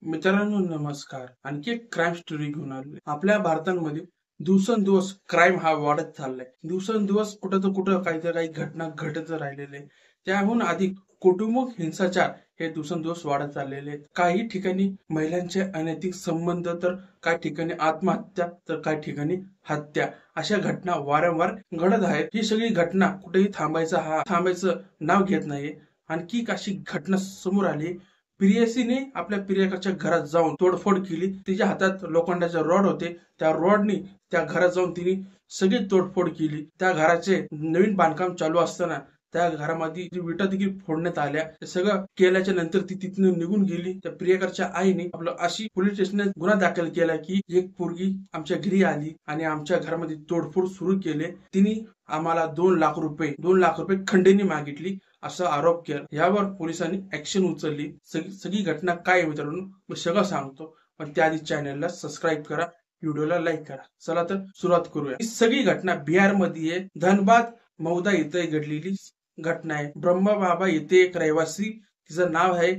मित्रांनो नमस्कार. आणखी एक क्राईम स्टोरी घेऊन आलोय. आपल्या भारतामध्ये दिवसेंदिवस क्राईम हा वाढत चाललाय. दिवसेंदिवस कुठं तर कुठं काही घटना घडत राहिलेले. त्याहून अधिक कौटुंबिक हिंसाचार हे दिवसेंदिवस वाढत चाललेले आहेत. काही ठिकाणी महिलांचे अनैतिक संबंध, तर काही ठिकाणी आत्महत्या, तर काही ठिकाणी हत्या, अशा घटना वारंवार घडत आहेत. ही सगळी घटना कुठेही थांबायचं नाव घेत नाहीये. आणखी अशी घटना समोर आली. प्रियसीने आपल्या प्रियकराच्या घरात जाऊन तोडफोड केली. तिच्या हातात लोखंडाचे रॉड होते. त्या रॉडनी त्या घरात जाऊन तिने सगळी तोडफोड केली. त्या घराचे नवीन बांधकाम चालू असताना त्या घरामध्ये विटा देखील फोडण्यात आल्या. हे सगळं केल्याच्या नंतर ती तिथून निघून गेली. त्या प्रियकरच्या आईने आपलं अशी पोलीस स्टेशनात गुन्हा दाखल केला की एक पोरगी आमच्या घरी आली आणि आमच्या घरामध्ये तोडफोड सुरू केले. तिने आम्हाला 2 लाख रुपये खंडणी मागितली, असा आरोप केला. यावर पोलिसांनी ऍक्शन उचलली. सगळी घटना काय आहे मित्रांनो मी सगळं सांगतो, पण त्याआधी चॅनलला सबस्क्राईब करा, व्हिडिओला लाईक करा. चला तर सुरुवात करूया. ही सगळी घटना बिहार मध्ये धनबाद मौदा इथे घडलेली घटना आहे. ब्रह्मबाबा येथे एक रहिवासी, तिचं नाव आहे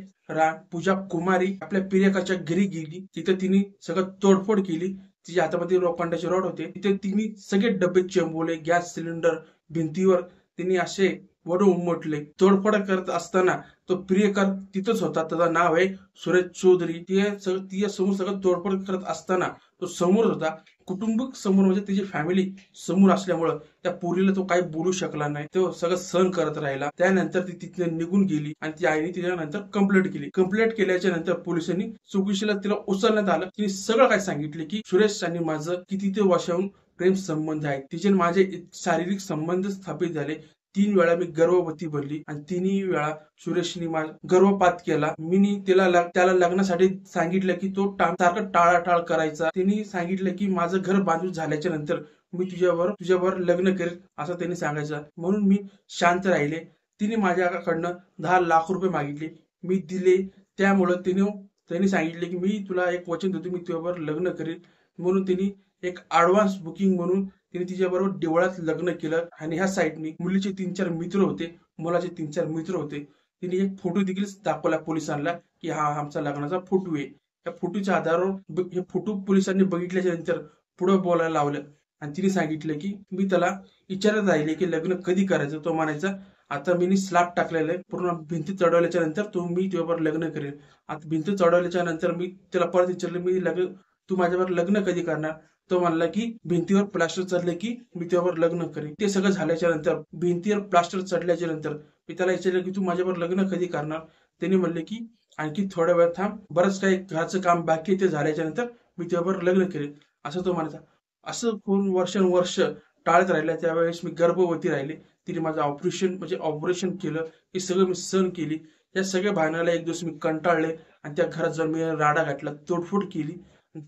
पूजा कुमारी, आपल्या प्रियकाच्या घरी गेली. तिथे तिने सगळं तोडफोड केली. तिच्या हातामध्ये लोखंडाचे रॉड होते. तिथे तिने सगळे डबे चेंबवले, गॅस सिलेंडर, भिंतीवर तिने असे वडू उमटले. तोडफोड करत असताना तो प्रियकर तिथंच होता. त्याचं नाव आहे सुरेश चौधरी. तिच्या समोर सगळं तोडफोड करत असताना तो समोर होता. कुटुंबिक समोर म्हणजे त्याची फॅमिली समोर असल्यामुळं त्या पोरीला तो काही बोलू शकला नाही. तो सगळं सहन करत राहिला. त्यानंतर ती तिथे निघून गेली आणि ती आईने तिच्यानंतर कंप्लेंट केली. कंप्लेंट केल्याच्या नंतर पोलिसांनी चौकशीला तिला उचलण्यात आलं. तिने सगळं काय सांगितले की सुरेश आणि माझं किती ते वर्षाहून प्रेम संबंध आहे. तिचे माझे शारीरिक संबंध स्थापित झाले. 3 वेळा मी गर्भवती बनली आणि 3 वेळा सुरेशनी गर्भपात केला. मी त्याला लग्नासाठी सांगितलं की तो सारखं टाळाटाळ करायचा. तिने सांगितलं की माझं घर बांधून झाल्याच्या नंतर मी तुझ्यावर लग्न करेल असं त्यांनी सांगायचं. म्हणून मी शांत राहिले. तिने माझ्याकडनं 10 लाख रुपये मागितले, मी दिले. त्यामुळं त्यांनी सांगितले की मी तुला एक वचन देतो, मी तुझ्यावर लग्न करेल. म्हणून तिने एक ऍडव्हान्स बुकिंग म्हणून तिने तिच्याबरोबर देवळात लग्न केलं. आणि ह्या साईडनी मुलीचे 3-4 मित्र होते, मुलाचे 3-4 मित्र होते. तिने एक फोटो देखील दाखवला पोलिसांना की हा आमचा लग्नाचा फोटो आहे. त्या फोटोच्या आधारावर हे फोटो पोलिसांनी बघितल्याच्या नंतर पुढे बोलायला लावलं आणि तिने सांगितलं की मी त्याला विचारत राहिले की लग्न कधी करायचं. तो म्हणायचा आता मी स्लॅब टाकलेलं आहे, पूर्ण भिंत चढवल्याच्या नंतर मी तुझ्यावर लग्न करेल. आता भिंत चढवल्याच्या नंतर मी त्याला परत विचारलं तू माझ्यावर लग्न कधी करणार. तो म्हणला की भिंतीवर प्लास्टर चढले की मी त्यावर लग्न करेन. ते सगळं झाल्याच्या नंतर भिंतीवर प्लास्टर चढल्याच्या नंतर मी त्याला विचारलं की तू माझ्यावर लग्न कधी करणार. त्यांनी म्हणले की आणखी थोड्या वेळ थांब, बरंच काही घराचं काम बाकी ते झाल्याच्या नंतर मी त्यावर लग्न करेन असं तो म्हणायचा. असं कोण वर्षानुवर्ष टाळत राहिलं. त्यावेळेस मी गर्भवती राहिले. तिने माझं ऑपरेशन केलं. हे सगळं मी सहन केली. या सगळ्या भावनाला एक दिवस मी कंटाळले आणि त्या घरात जाऊन मी राडा घातला, तोडफोड केली.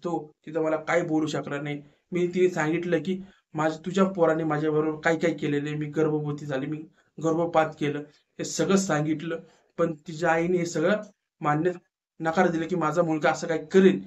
तो तिथं मला काही बोलू शकला नाही. मी तिने सांगितलं की तुझ्या पोराने माझ्याबरोबर काय काय केलेले, मी गर्भवती झाली, मी गर्भपात केलं, हे सगळं सांगितलं. पण तिच्या आईने हे सगळं नकार दिला की माझा मुलगा असं काय करेल.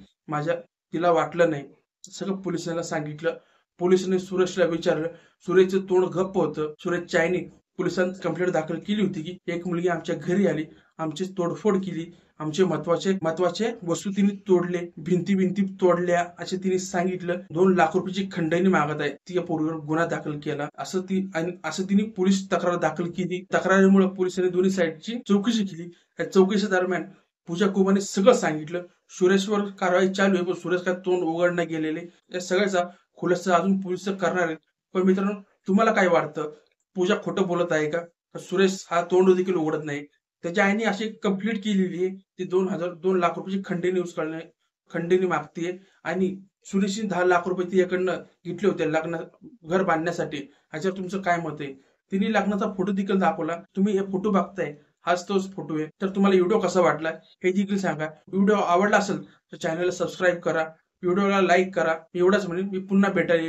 तिला वाटलं नाही. सगळं पोलिसांना सांगितलं. पोलिसांनी सुरेशला विचारलं. सुरेशचं तोंड गप्प होतं. सुरेशच्या आईने पोलिसांत कंप्लेंट दाखल केली होती की एक मुलगी आमच्या घरी आली, आमची तोडफोड केली, आमचे महत्वाचे वस्तू तिने तोडले, भिंती तोडल्या असे तिने सांगितलं. 2 लाख रुपयाची खंडणी मागत आहे. ती पोरीवर गुन्हा दाखल केला असं तिने पोलीस तक्रार दाखल केली. तक्रारीमुळे पोलिसांनी दोन्ही साईडची चौकशी केली. या चौकशी दरम्यान पूजा कुमारने सगळं सांगितलं. सुरेशवर कारवाई चालू आहे, पण सुरेश काय तोंड उघडण्यात गेलेले. या सगळ्याचा खुलासा अजून पोलीस करणार आहेत. पण मित्रांनो तुम्हाला काय वाटतं, पूजा खोटं बोलत आहे का? सुरेश हा तोंड देखील उघडत नाही. त्याच्या आईने अशी कंप्लीट केलेली आहे. ती 2 लाख रुपयाची खंडणी मागते आणि सुरेशने 10 लाख रुपये तिच्याकडनं घेतले होते घर बांधण्यासाठी. ह्याच्यावर तुमचं काय मत आहे? तिने लग्नाचा फोटो देखील दाखवला. तुम्ही हे फोटो बघताय, हाच तोच फोटो आहे. तर तुम्हाला व्हिडिओ कसा वाटला हे देखील सांगा. व्हिडिओ आवडला असेल तर चॅनलला सबस्क्राईब करा, व्हिडिओला लाईक करा. एवढंच म्हणेन, मी पुन्हा भेटायला येईल.